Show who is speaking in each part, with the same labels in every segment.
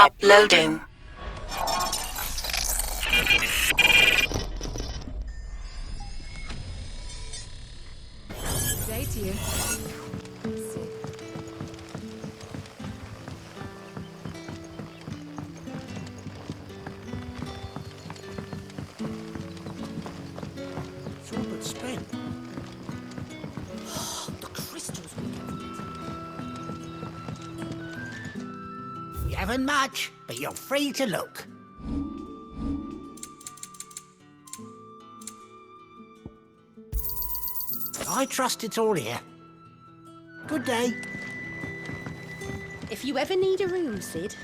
Speaker 1: Uploading.
Speaker 2: Day to you.
Speaker 3: Robert spent. The crystals we get from it. You haven't much, but you're free to look. I trust it's all here. Good day.
Speaker 4: If you ever need a room, Sid,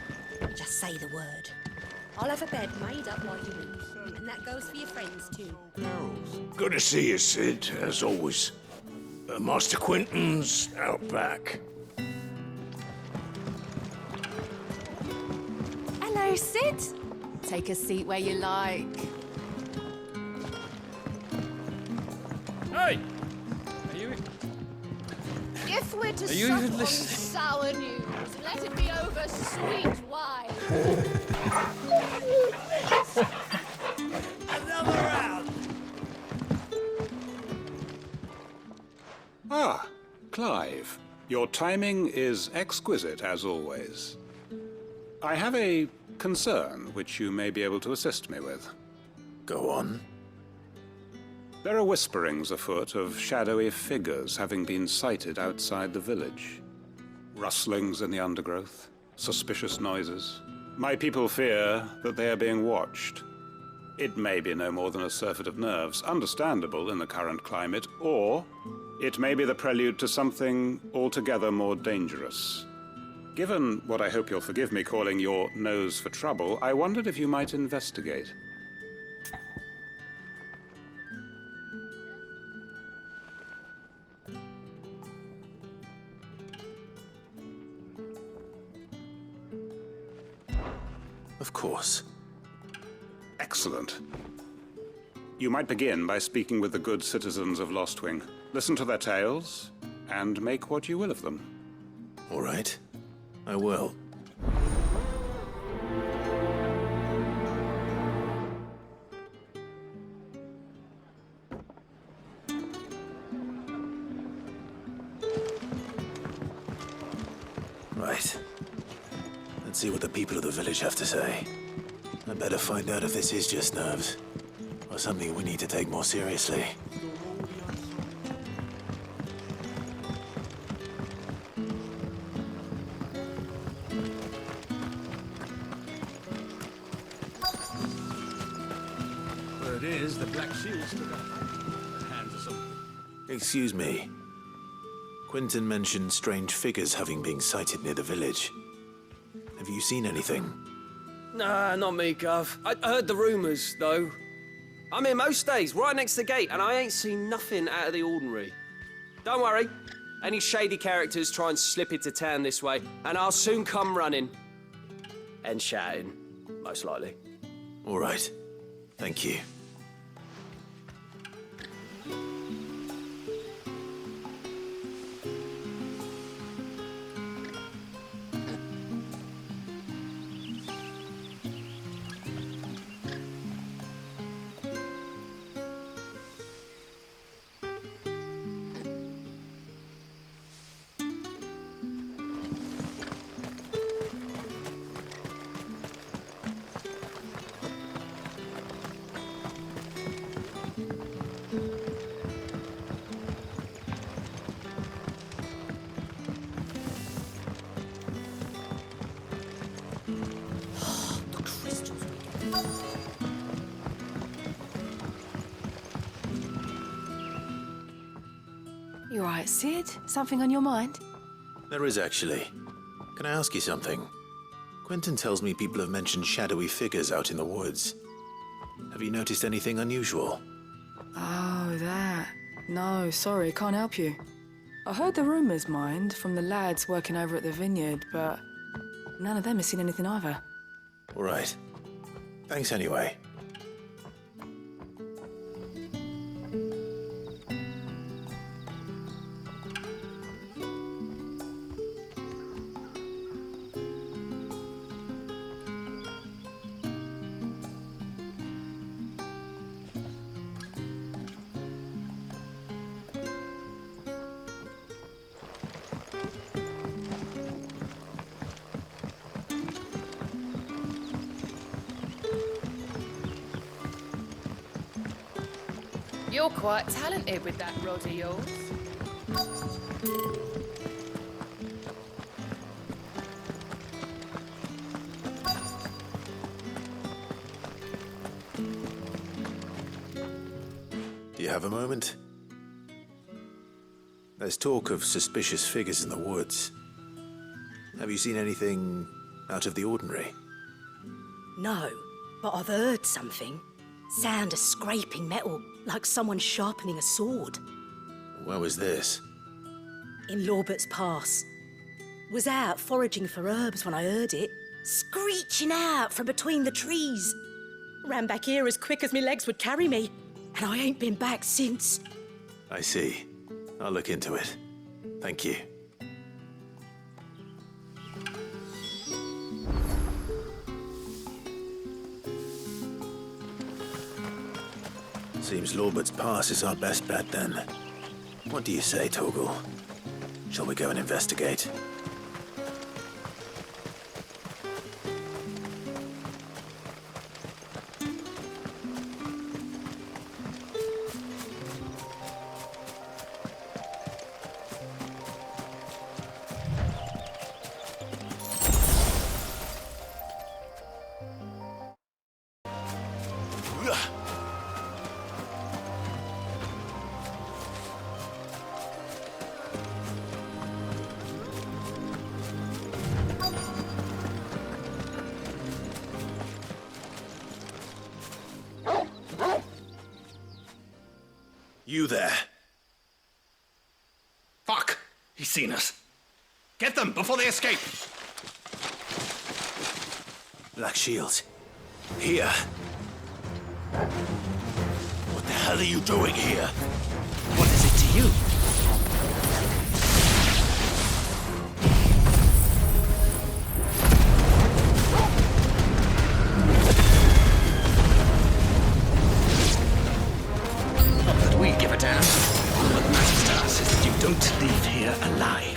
Speaker 4: just say the word. I'll have a bed made up while you leave. And that goes for your friends, too.
Speaker 5: Good to see you, Sid, as always. Master Quentin's out back.
Speaker 2: Hello, Sid. Take a seat where you like.
Speaker 6: Hey! Are you...
Speaker 7: If we're to
Speaker 6: Are you
Speaker 7: sup
Speaker 6: even
Speaker 7: on
Speaker 6: listening?
Speaker 7: sour news, let it be over sweet wine.
Speaker 3: Another round.
Speaker 8: Ah, Clive. Your timing is exquisite, as always. I have a concern which you may be able to assist me with.
Speaker 5: Go on.
Speaker 8: There are whisperings afoot of shadowy figures having been sighted outside the village. Rustlings in the undergrowth, suspicious noises. My people fear that they are being watched. It may be no more than a surfeit of nerves, understandable in the current climate, or it may be the prelude to something altogether more dangerous. Given what I hope you'll forgive me calling your nose for trouble, I wondered if you might investigate.
Speaker 5: Of course.
Speaker 8: Excellent. You might begin by speaking with the good citizens of Lostwing. Listen to their tales, and make what you will of them.
Speaker 5: All right. I will. Right. Let's see what the people of the village have to say. I better find out if this is just nerves, or something we need to take more seriously.
Speaker 3: Word is, the Black Shield's took a hand to some.
Speaker 5: Excuse me. Quentin mentioned strange figures having been sighted near the village. Have you seen anything?
Speaker 6: Nah, not me, Gov. I heard the rumours, though. I'm here most days, right next to the gate, and I ain't seen nothing out of the ordinary. Don't worry. Any shady characters try and slip into town this way, and I'll soon come running. And shouting, most likely.
Speaker 5: All right. Thank you.
Speaker 3: The crystals we get.
Speaker 2: You all right, Sid? Something on your mind?
Speaker 5: There is actually. Can I ask you something? Quentin tells me people have mentioned shadowy figures out in the woods. Have you noticed anything unusual?
Speaker 2: Oh, that. No, sorry, can't help you. I heard the rumours, mind, from the lads working over at the vineyard, but none of them has seen anything either.
Speaker 5: All right. Thanks anyway.
Speaker 7: You're quite talented with that rod of yours.
Speaker 5: Do you have a moment? There's talk of suspicious figures in the woods. Have you seen anything out of the ordinary?
Speaker 4: No, but I've heard something. Sound of scraping metal, like someone sharpening a sword.
Speaker 5: Where was this?
Speaker 4: In Lorbert's Pass. Was out foraging for herbs when I heard it, screeching out from between the trees. Ran back here as quick as my legs would carry me, and I ain't been back since.
Speaker 5: I see. I'll look into it. Thank you. Seems Lorbert's Pass is our best bet then. What do you say, Torgal? Shall we go and investigate? You there.
Speaker 3: Fuck! He's seen us. Get them before they escape!
Speaker 5: Black Shield. Here. What the hell are you doing here?
Speaker 3: What is it to you? We give a damn. What matters to us is that you don't leave here alive.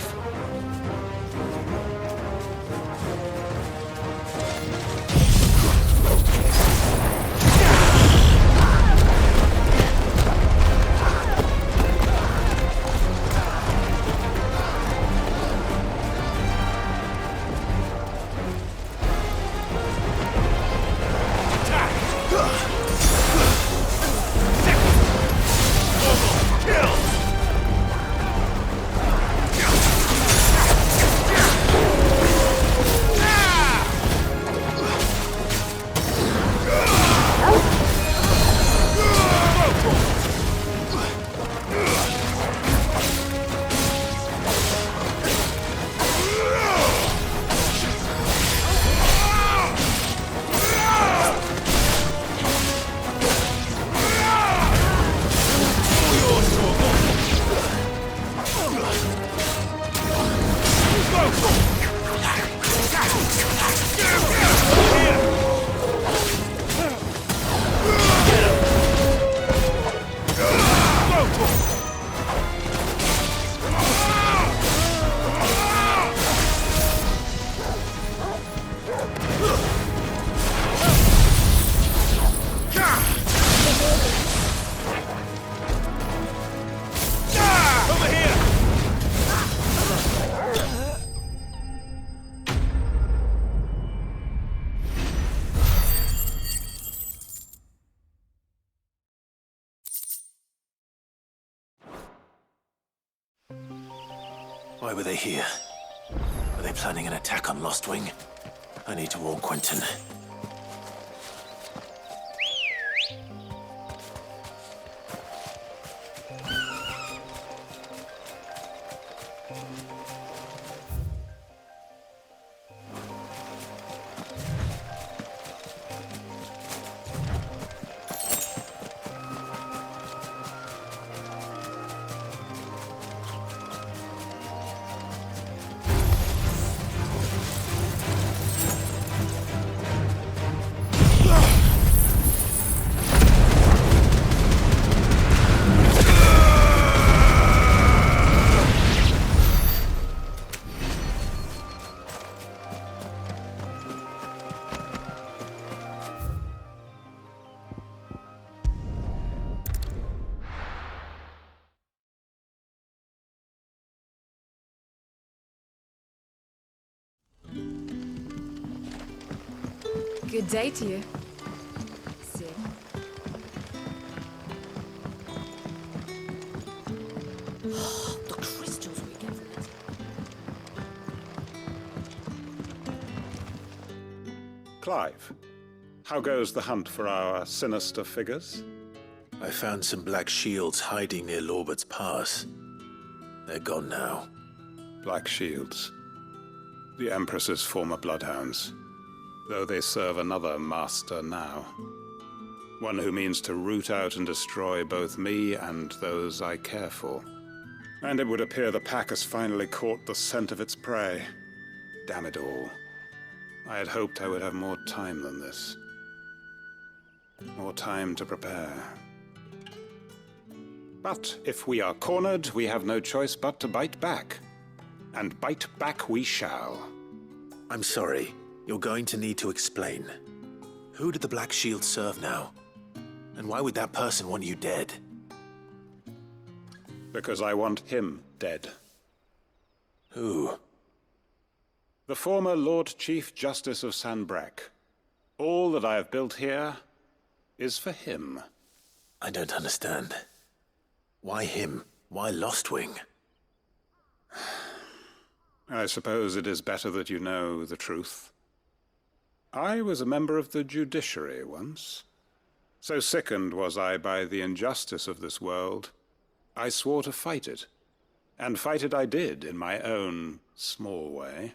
Speaker 5: Why were they here? Were they planning an attack on Lost Wing? I need to warn Quentin.
Speaker 1: Good day to you. See.
Speaker 4: The crystals we get from it.
Speaker 8: Clive, how goes the hunt for our sinister figures?
Speaker 5: I found some black shields hiding near Lorbert's Pass. They're gone now.
Speaker 8: Black Shields. The Empress's former bloodhounds, though they serve another master now. One who means to root out and destroy both me and those I care for. And it would appear the pack has finally caught the scent of its prey. Damn it all. I had hoped I would have more time than this. More time to prepare. But if we are cornered, we have no choice but to bite back. And bite back we shall.
Speaker 5: I'm sorry. You're going to need to explain. Who did the Black Shield serve now? And why would that person want you dead?
Speaker 8: Because I want him dead.
Speaker 5: Who?
Speaker 8: The former Lord Chief Justice of Sanbreque. All that I have built here is for him.
Speaker 5: I don't understand. Why him? Why Lostwing?
Speaker 8: I suppose it is better that you know the truth. I was a member of the judiciary once. So sickened was I by the injustice of this world, I swore to fight it. And fight it I did in my own small way.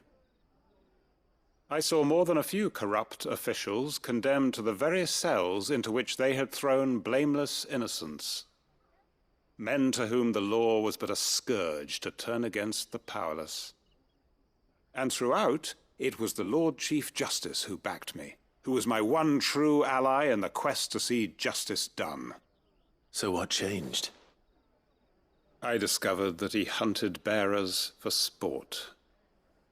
Speaker 8: I saw more than a few corrupt officials condemned to the very cells into which they had thrown blameless innocents. Men to whom the law was but a scourge to turn against the powerless. And throughout, it was the Lord Chief Justice who backed me, who was my one true ally in the quest to see justice done.
Speaker 5: So what changed?
Speaker 8: I discovered that he hunted bearers for sport.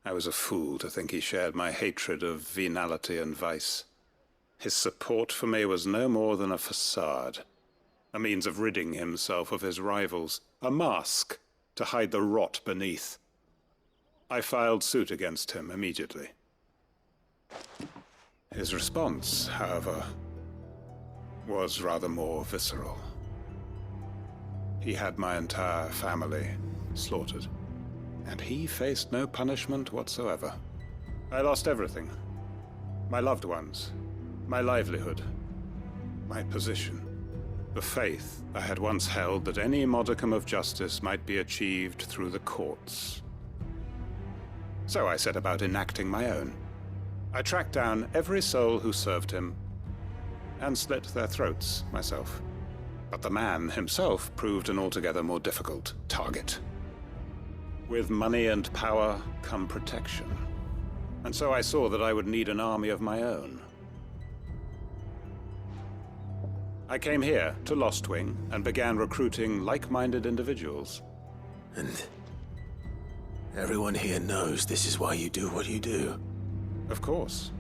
Speaker 8: I was a fool to think he shared my hatred of venality and vice. His support for me was no more than a facade, a means of ridding himself of his rivals, a mask to hide the rot beneath. I filed suit against him immediately. His response, however, was rather more visceral. He had my entire family slaughtered, and he faced no punishment whatsoever. I lost everything. My loved ones, my livelihood, my position, the faith I had once held that any modicum of justice might be achieved through the courts. So I set about enacting my own. I tracked down every soul who served him, and slit their throats myself. But the man himself proved an altogether more difficult target. With money and power come protection. And so I saw that I would need an army of my own. I came here to Lostwing and began recruiting like-minded individuals.
Speaker 5: And everyone here knows this is why you do what you do.
Speaker 8: Of course.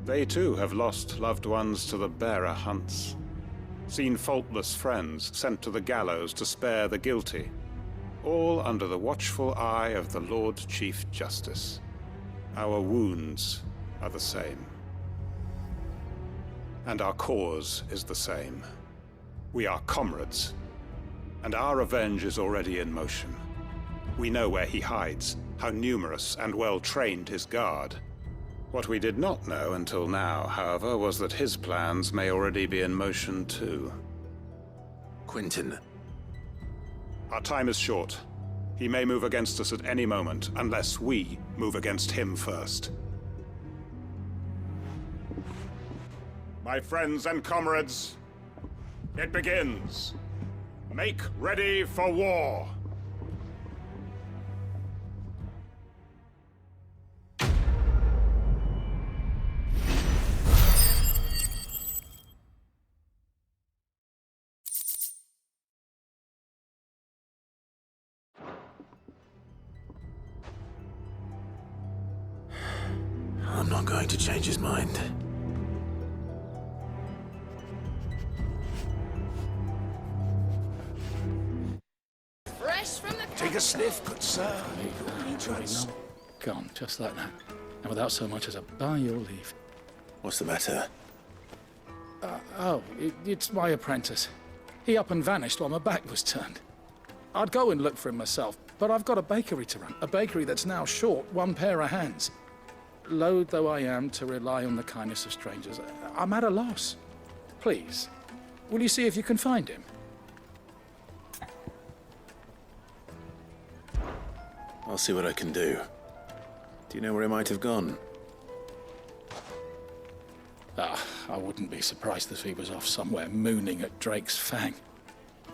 Speaker 8: They too have lost loved ones to the bearer hunts. Seen faultless friends sent to the gallows to spare the guilty. All under the watchful eye of the Lord Chief Justice. Our wounds are the same. And our cause is the same. We are comrades. And our revenge is already in motion. We know where he hides, how numerous and well-trained his guard. What we did not know until now, however, was that his plans may already be in motion too.
Speaker 5: Quentin.
Speaker 8: Our time is short. He may move against us at any moment, unless we move against him first. My friends and comrades, it begins. Make ready for war.
Speaker 5: I'm not going to change his mind.
Speaker 7: Fresh from the
Speaker 3: Take a sniff, good sir.
Speaker 9: Gone, just like that. And without so much as a by your leave.
Speaker 5: What's the matter?
Speaker 9: It's my apprentice. He up and vanished while my back was turned. I'd go and look for him myself, but I've got a bakery to run. A bakery that's now short one pair of hands. Loath though I am to rely on the kindness of strangers, I'm at a loss. Please, will you see if you can find him?
Speaker 5: I'll see what I can do. Do you know where he might have gone?
Speaker 9: I wouldn't be surprised if he was off somewhere mooning at Drake's Fang.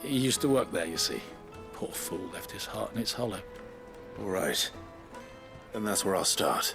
Speaker 9: He used to work there, you see. Poor fool left his heart in its hollow.
Speaker 5: All right. Then that's where I'll start.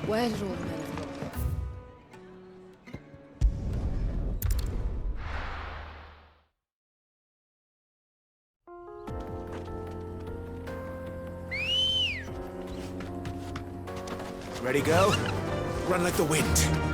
Speaker 7: Where did all the men have gone?
Speaker 5: Ready, go? Run like the wind.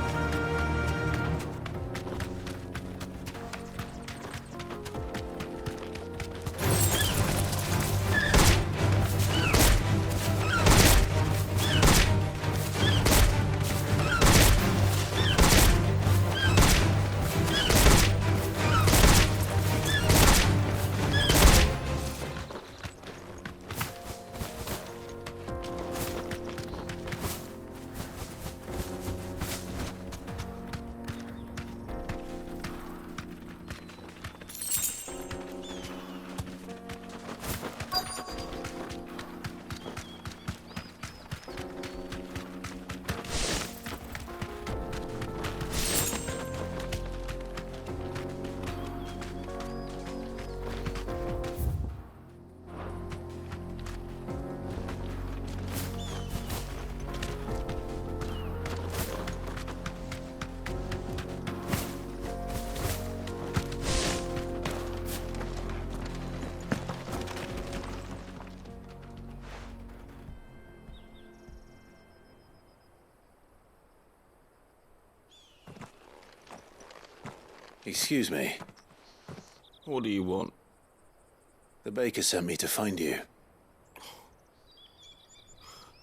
Speaker 5: Excuse me.
Speaker 10: What do you want?
Speaker 5: The baker sent me to find you.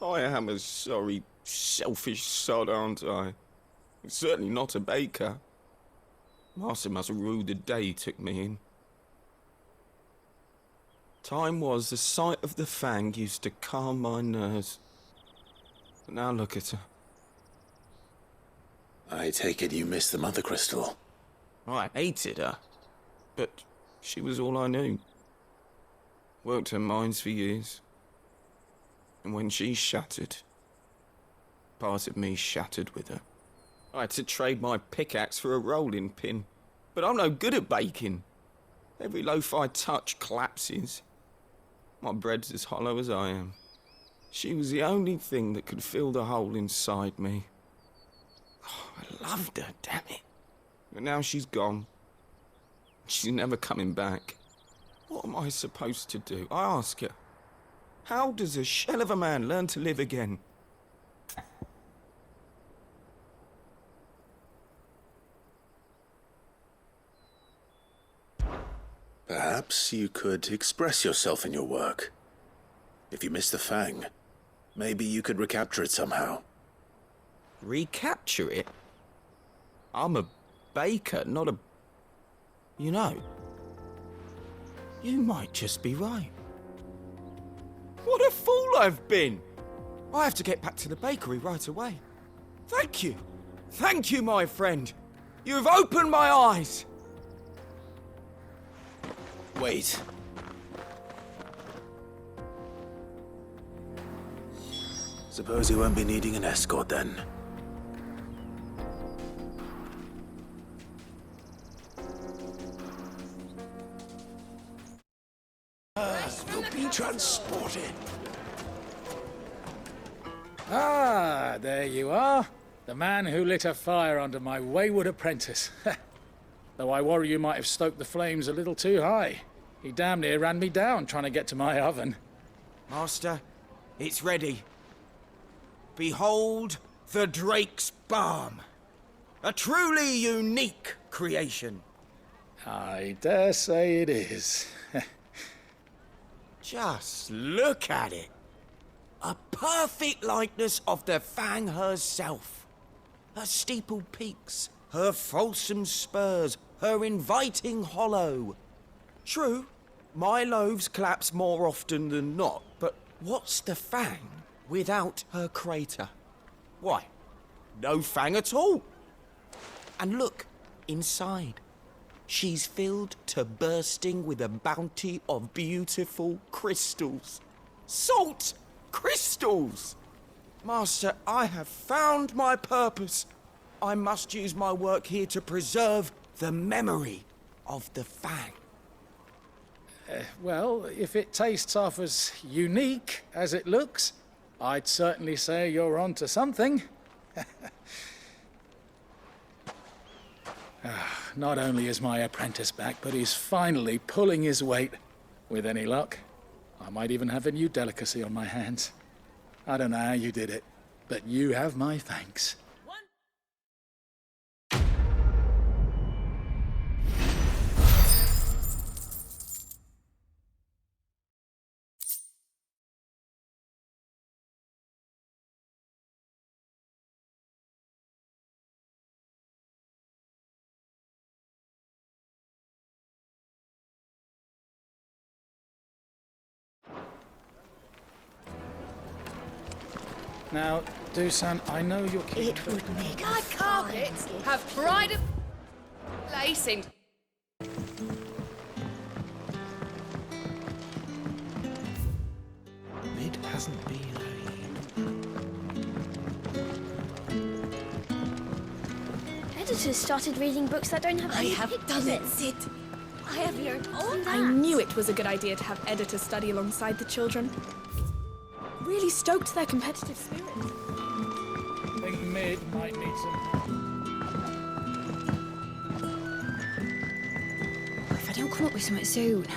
Speaker 10: I am a sorry, selfish sod, aren't I? Certainly not a baker. Master must have ruled the day he took me in. Time was the sight of the Fang used to calm my nerves. But now look at her.
Speaker 5: I take it you missed the Mother Crystal.
Speaker 10: I hated her, but she was all I knew. Worked her mines for years. And when she shattered, part of me shattered with her. I had to trade my pickaxe for a rolling pin, but I'm no good at baking. Every loaf I touch collapses. My bread's as hollow as I am. She was the only thing that could fill the hole inside me. Oh, I loved her, damn it. But now she's gone. She's never coming back. What am I supposed to do? I ask her. How does a shell of a man learn to live again?
Speaker 5: Perhaps you could express yourself in your work. If you miss the Fang, maybe you could recapture it somehow.
Speaker 10: Recapture it? I'm a baker, not a... You know, you might just be right. What a fool I've been! I have to get back to the bakery right away. Thank you. Thank you, my friend. You've opened my eyes.
Speaker 5: Wait. Suppose you won't be needing an escort then.
Speaker 3: be transported.
Speaker 9: Ah, there you are. The man who lit a fire under my wayward apprentice. Though I worry you might have stoked the flames a little too high. He damn near ran me down trying to get to my oven.
Speaker 10: Master, it's ready. Behold the Drake's Balm. A truly unique creation.
Speaker 9: I dare say it is.
Speaker 10: Just look at it. A perfect likeness of the Fang herself. Her steepled peaks, her fulsome spurs, her inviting hollow. True, my loaves collapse more often than not, but what's the Fang without her crater? Why, no Fang at all. And look, inside. She's filled to bursting with a bounty of beautiful crystals. Salt crystals! Master, I have found my purpose. I must use my work here to preserve the memory of the Fang.
Speaker 9: Well, if it tastes half as unique as it looks, I'd certainly say you're onto something. Not only is my apprentice back, but he's finally pulling his weight. With any luck, I might even have a new delicacy on my hands. I don't know how you did it, but you have my thanks. Now, Dusan, I know you're keen.
Speaker 4: It would make
Speaker 7: My carpets have pride of lacing.
Speaker 5: Mid hasn't been
Speaker 11: Editors started reading books that don't have
Speaker 4: I
Speaker 11: any
Speaker 4: have
Speaker 11: pictures
Speaker 4: done
Speaker 11: in.
Speaker 4: it, Sid. I have learned all
Speaker 1: I
Speaker 4: that.
Speaker 1: knew it was a good idea to have editors study alongside the children. Really stoked their competitive spirit.
Speaker 9: I think Mid might need some...
Speaker 11: If I don't come up with something soon.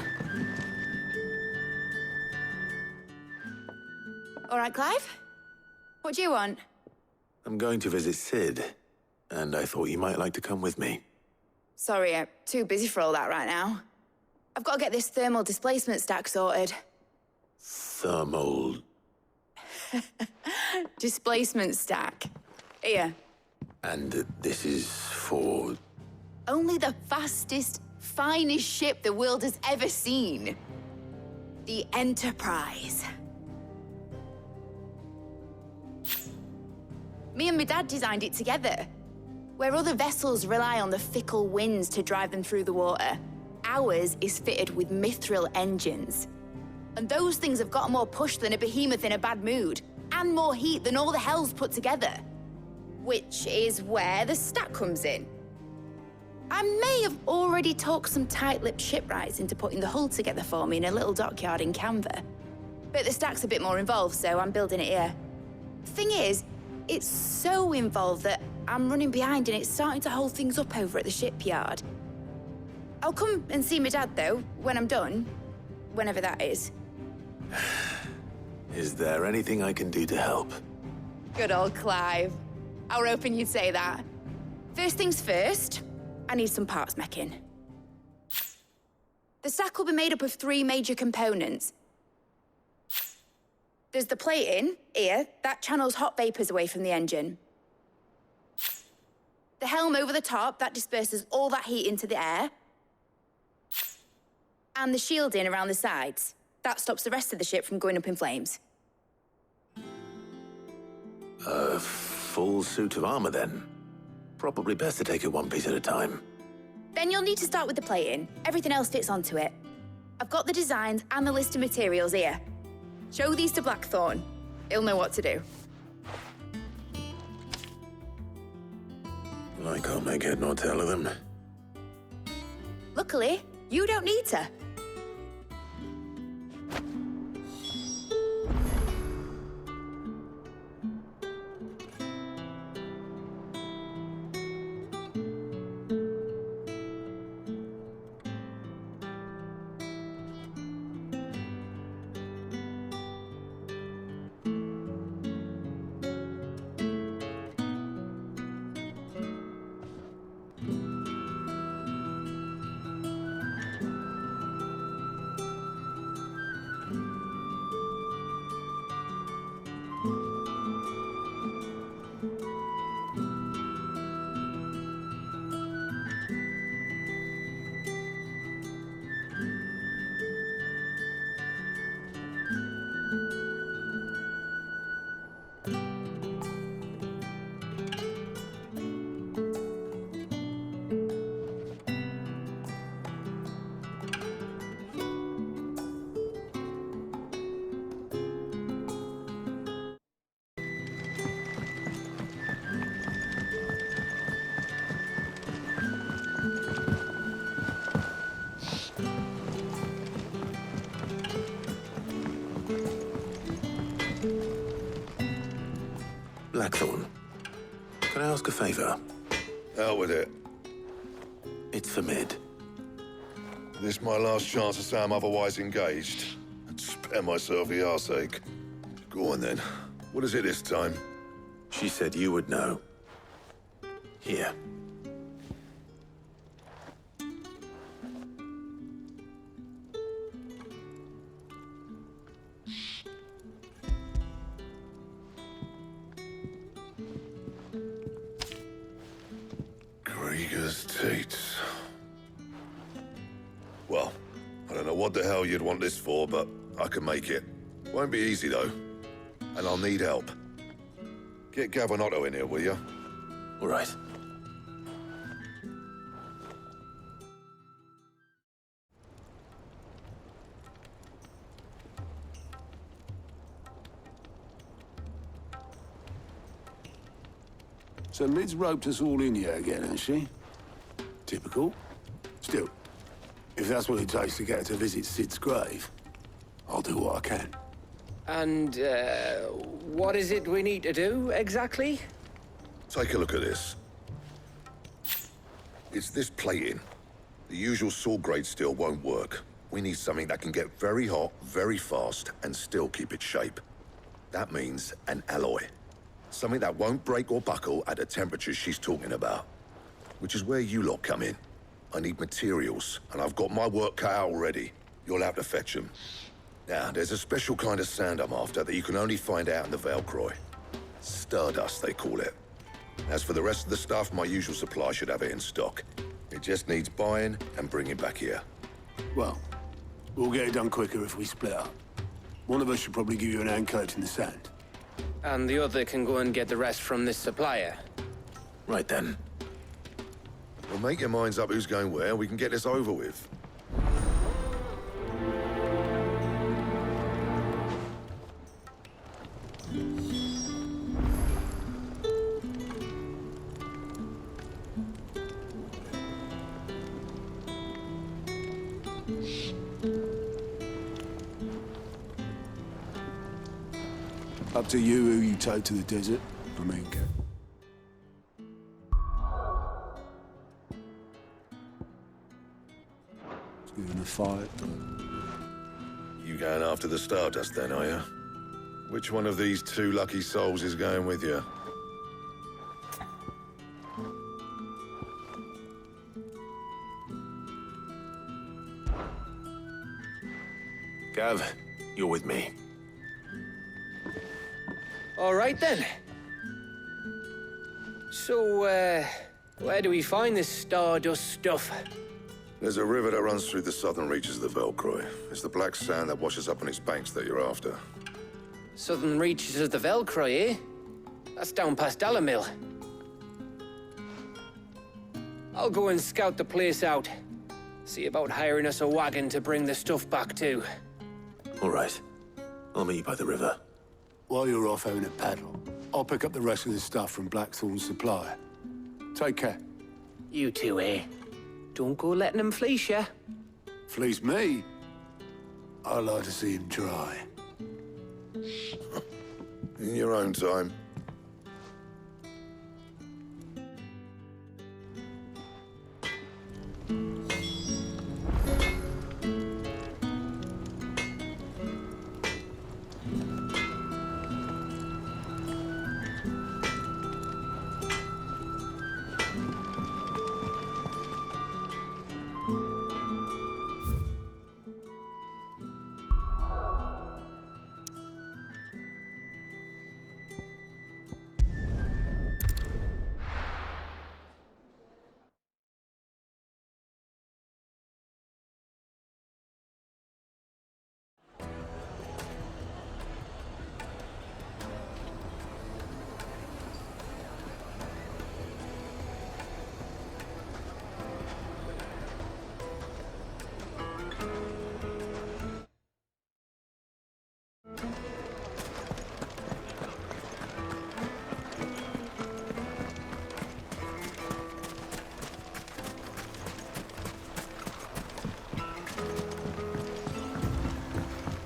Speaker 12: All right, Clive? What do you want?
Speaker 5: I'm going to visit Sid, and I thought you might like to come with me.
Speaker 12: Sorry, I'm too busy for all that right now. I've got to get this thermal displacement stack sorted.
Speaker 5: Thermal...
Speaker 12: Displacement stack. Here.
Speaker 5: And this is for...
Speaker 12: Only the fastest, finest ship the world has ever seen. The Enterprise. Me and my dad designed it together. Where other vessels rely on the fickle winds to drive them through the water, ours is fitted with mithril engines. And those things have got more push than a behemoth in a bad mood, and more heat than all the hells put together. Which is where the stack comes in. I may have already talked some tight-lipped shipwrights into putting the hull together for me in a little dockyard in Canva. But the stack's a bit more involved, so I'm building it here. Thing is, it's so involved that I'm running behind and it's starting to hold things up over at the shipyard. I'll come and see my dad, though, when I'm done. Whenever that is.
Speaker 5: Is there anything I can do to help?
Speaker 12: Good old Clive. I were hoping you'd say that. First things first, I need some parts meching. The stack will be made up of 3 major components. There's the plating, here, that channels hot vapors away from the engine. The helm over the top, that disperses all that heat into the air. And the shielding around the sides. That stops the rest of the ship from going up in flames.
Speaker 5: A full suit of armor, then. Probably best to take it one piece at a time.
Speaker 12: Then you'll need to start with the plating. Everything else fits onto it. I've got the designs and the list of materials here. Show these to Blackthorn. He'll know what to do.
Speaker 5: I can't make head nor tail of them.
Speaker 12: Luckily, you don't need to.
Speaker 5: Blackthorn. Can I ask a favor?
Speaker 13: Out with it.
Speaker 5: It's for Mid.
Speaker 13: This my last chance to say I'm otherwise engaged. I'd spare myself the arseache. Go on then. What is it this time?
Speaker 5: She said you would know. Here.
Speaker 13: Krieger's Tates. Well, I don't know what the hell you'd want this for, but I can make it. Won't be easy, though. And I'll need help. Get Gavinotto in here, will you?
Speaker 5: All right.
Speaker 14: So Mid's roped us all in here again, hasn't she? Typical. Still, if that's what it takes to get her to visit Sid's grave, I'll do what I can.
Speaker 15: And, what is it we need to do, exactly?
Speaker 13: Take a look at this. It's this plating. The usual saw grade steel won't work. We need something that can get very hot, very fast, and still keep its shape. That means an alloy. Something that won't break or buckle at the temperatures she's talking about. Which is where you lot come in. I need materials, and I've got my work cut out already. You'll have to fetch them. Now, there's a special kind of sand I'm after that you can only find out in the Valcroy. Stardust, they call it. As for the rest of the stuff, my usual supply should have it in stock. It just needs buying and bringing back here.
Speaker 14: Well, we'll get it done quicker if we split up. One of us should probably give you an hand coat in the sand.
Speaker 15: And the other can go and get the rest from this supplier.
Speaker 5: Right then.
Speaker 13: Well, make your minds up who's going where, we can get this over with.
Speaker 14: Up to you who you take to the desert. I mean, in a fight.
Speaker 13: You going after the Stardust then, are you? Which one of these two lucky souls is going with you?
Speaker 5: Gav, you're with me.
Speaker 15: All right, then. So, where do we find this Stardust stuff?
Speaker 13: There's a river that runs through the southern reaches of the Velcroy. It's the black sand that washes up on its banks that you're after.
Speaker 15: Southern reaches of the Velcroy, eh? That's down past Dalamil. I'll go and scout the place out. See about hiring us a wagon to bring the stuff back to.
Speaker 5: All right. I'll meet you by the river.
Speaker 14: While you're off having a paddle, I'll pick up the rest of the stuff from Blackthorn's supplier. Take care.
Speaker 15: You two, eh? Don't go letting him fleece ya.
Speaker 14: Fleece me? I'd like to see him try.
Speaker 13: In your own time.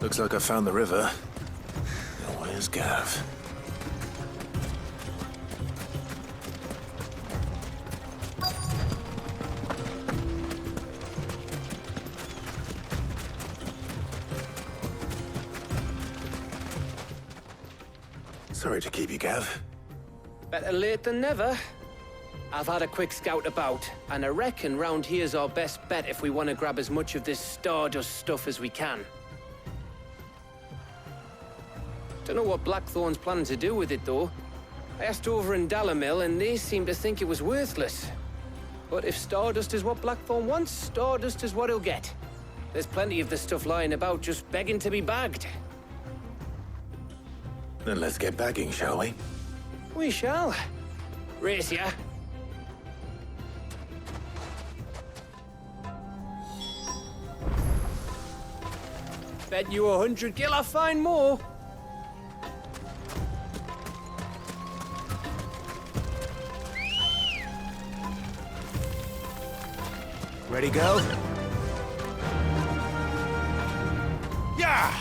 Speaker 5: Looks like I found the river. Now where's Gav? Sorry to keep you, Gav.
Speaker 15: Better late than never. I've had a quick scout about, and I reckon round here's our best bet if we want to grab as much of this Stardust stuff as we can. Don't know what Blackthorn's planning to do with it, though. I asked over in Dalamil, and they seem to think it was worthless. But if Stardust is what Blackthorn wants, Stardust is what he'll get. There's plenty of the stuff lying about just begging to be bagged.
Speaker 5: Then let's get bagging, shall we?
Speaker 15: We shall. Race ya. Bet you 100 gil I find more.
Speaker 5: Ready, go? Yeah!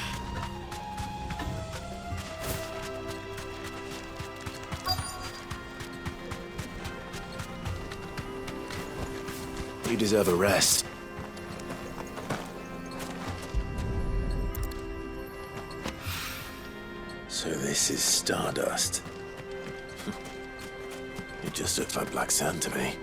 Speaker 5: You deserve a rest. So this is Stardust. It just looks like black sand to me.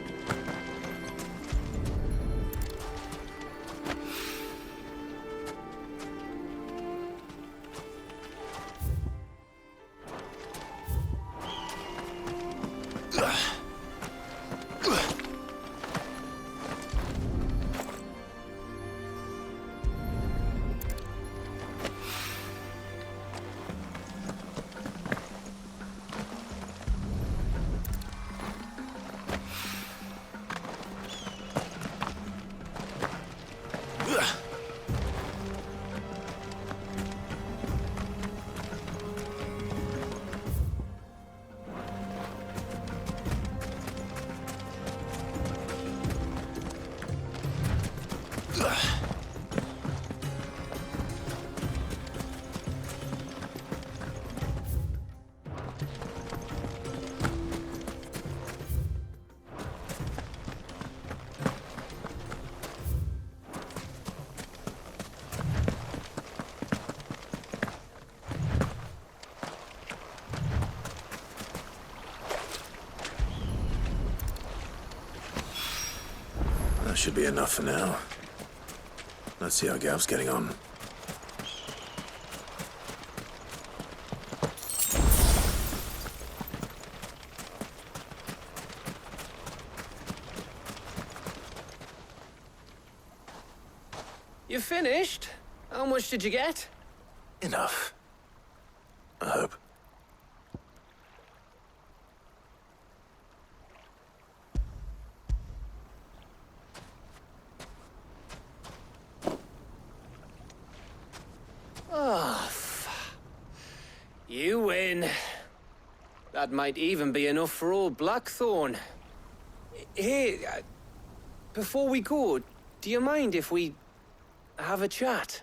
Speaker 5: That should be enough for now. Let's see how Gav's getting on.
Speaker 15: You finished? How much did you get?
Speaker 5: Enough. I hope.
Speaker 15: Oh, you win. That might even be enough for old Blackthorn. Hey, before we go, do you mind if we have a chat?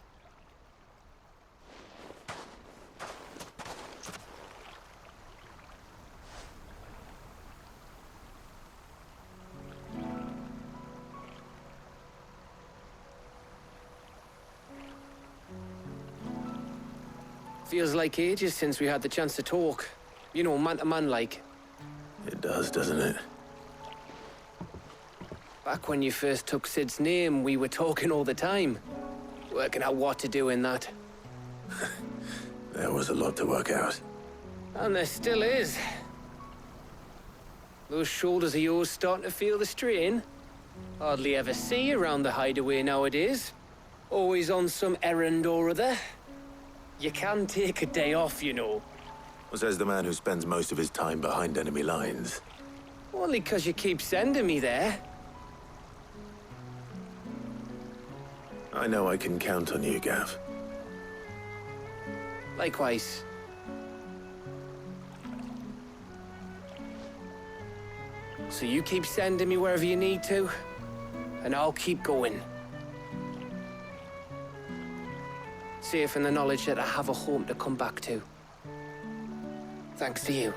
Speaker 15: Feels like ages since we had the chance to talk. You know, man to man like.
Speaker 5: It does, doesn't it?
Speaker 15: Back when you first took Sid's name, we were talking all the time. Working out what to do in that.
Speaker 5: There was a lot to work out.
Speaker 15: And there still is. Those shoulders of yours starting to feel the strain. Hardly ever see you around the hideaway nowadays. Always on some errand or other. You can take a day off, you know.
Speaker 5: Says the man who spends most of his time behind enemy lines.
Speaker 15: Only 'cause you keep sending me there.
Speaker 5: I know I can count on you, Gav.
Speaker 15: Likewise. So you keep sending me wherever you need to, and I'll keep going. Safe in the knowledge that I have a home to come back to. Thanks to you.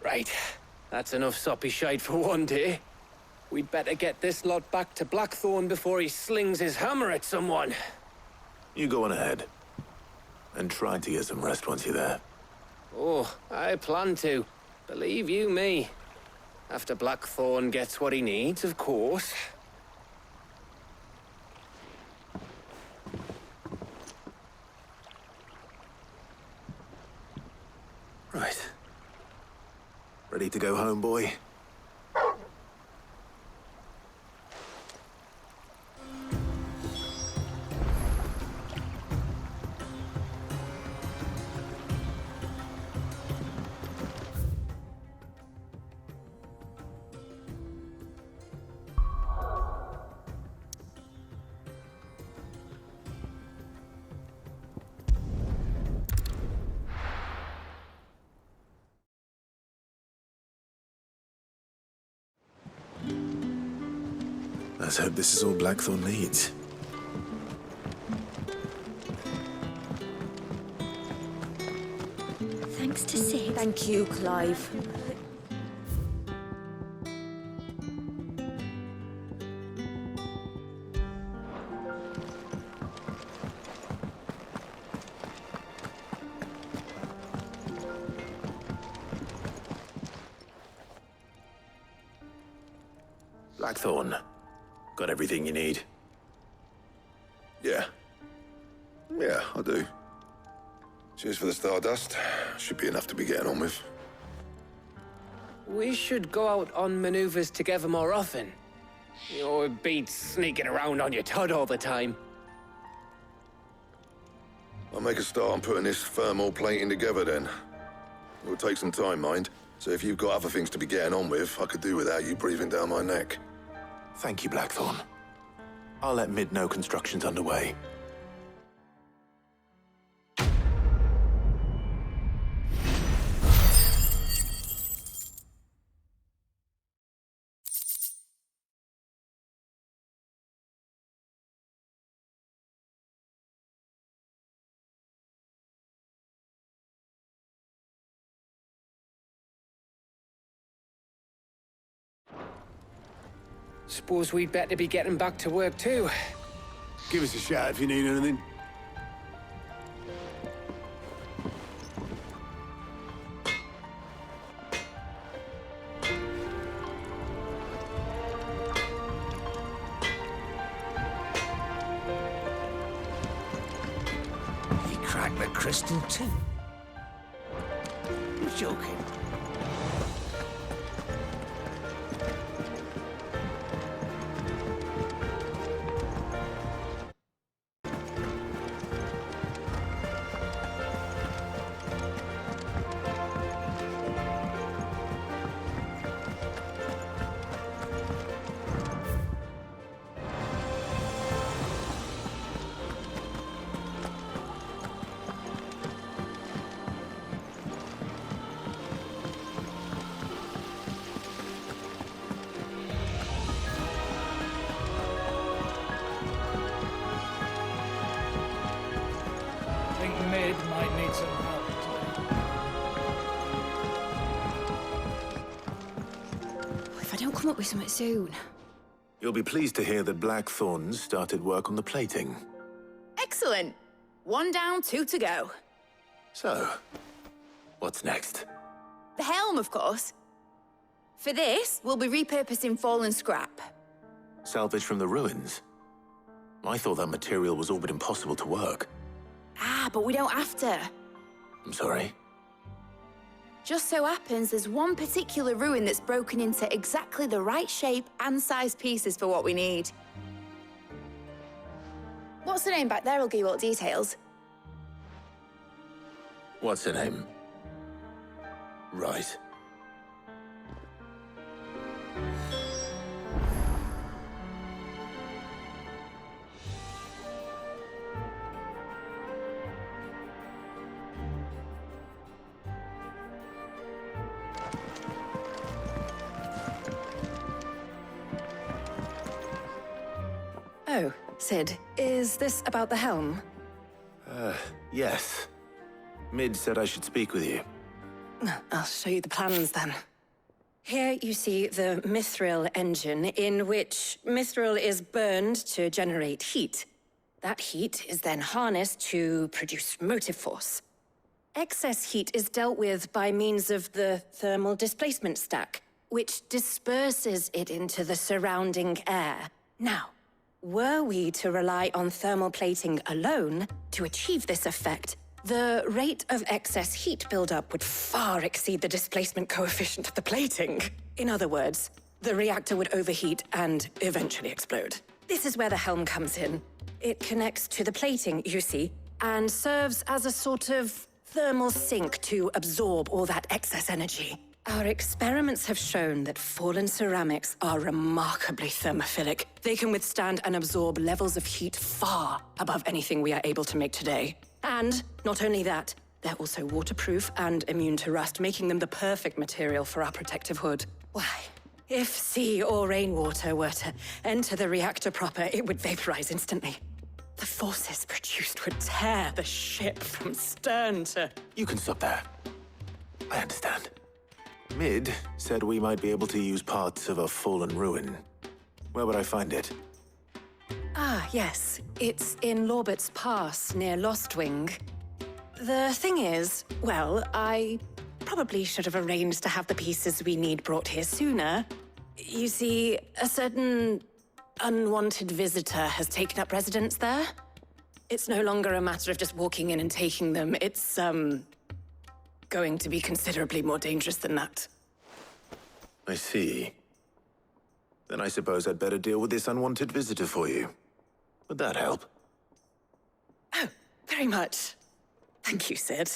Speaker 15: Right. That's enough soppy shite for one day. We'd better get this lot back to Blackthorn before he slings his hammer at someone.
Speaker 5: You go on ahead. And try to get some rest once you're there.
Speaker 15: Oh, I plan to. Believe you me. After Blackthorn gets what he needs, of course.
Speaker 5: Right. Ready to go home, boy? Let's hope this is all Blackthorn needs.
Speaker 11: Thanks to Sid.
Speaker 4: Thank you, Clive.
Speaker 5: Blackthorn. Got everything you need?
Speaker 13: Yeah. Yeah, I do. Cheers for the stardust. Should be enough to be getting on with.
Speaker 15: We should go out on maneuvers together more often. You'll be sneaking around on your Todd all the time.
Speaker 13: I'll make a start on putting this thermal plating together then. It'll take some time, mind. So if you've got other things to be getting on with, I could do without you breathing down my neck.
Speaker 5: Thank you, Blackthorn. I'll let Mid know construction's underway.
Speaker 15: Suppose we'd better be getting back to work too.
Speaker 14: Give us a shout if you need anything.
Speaker 3: He cracked the crystal too. You're joking.
Speaker 9: Mid might need some help today.
Speaker 12: If I don't come up with something soon.
Speaker 5: You'll be pleased to hear that Blackthorn's started work on the plating.
Speaker 12: Excellent. 1 down, 2 to go.
Speaker 5: So, what's next?
Speaker 12: The helm, of course. For this, we'll be repurposing fallen scrap.
Speaker 5: Salvage from the ruins? I thought that material was all but impossible to work.
Speaker 12: Ah, but we don't have to.
Speaker 5: I'm sorry?
Speaker 12: Just so happens there's one particular ruin that's broken into exactly the right shape and size pieces for what we need. What's the name back there? I'll give you all the details.
Speaker 5: What's her name? Right.
Speaker 2: Oh, Sid, is this about the helm?
Speaker 5: Yes. Mid said I should speak with you.
Speaker 4: I'll show you the plans then. Here you see the mithril engine, in which mithril is burned to generate heat. That heat is then harnessed to produce motive force. Excess heat is dealt with by means of the thermal displacement stack, which disperses it into the surrounding air. Now, were we to rely on thermal plating alone to achieve this effect, the rate of excess heat buildup would far exceed the displacement coefficient of the plating. In other words, the reactor would overheat and eventually explode. This is where the helm comes in. It connects to the plating, you see, and serves as a sort of thermal sink to absorb all that excess energy. Our experiments have shown that fallen ceramics are remarkably thermophilic. They can withstand and absorb levels of heat far above anything we are able to make today. And not only that, they're also waterproof and immune to rust, making them the perfect material for our protective hood. Why, if sea or rainwater were to enter the reactor proper, it would vaporize instantly. The forces produced would tear the ship from stern to...
Speaker 5: You can stop there. I understand. Mid said we might be able to use parts of a fallen ruin. Where would I find it?
Speaker 4: Ah, yes. It's in Lorbert's Pass, near Lostwing. The thing is, well, I probably should have arranged to have the pieces we need brought here sooner. You see, a certain unwanted visitor has taken up residence there. It's no longer a matter of just walking in and taking them. It's, going to be considerably more dangerous than that.
Speaker 5: I see. Then I suppose I'd better deal with this unwanted visitor for you. Would that help?
Speaker 4: Oh, very much. Thank you, Sid.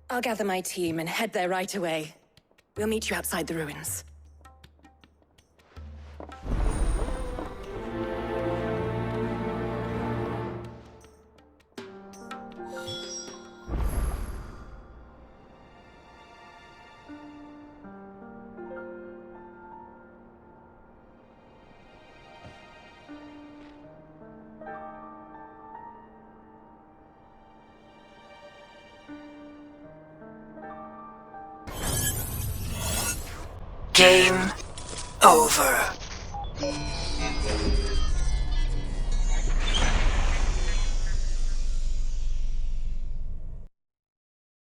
Speaker 4: I'll gather my team and head there right away. We'll meet you outside the ruins.
Speaker 2: Game over.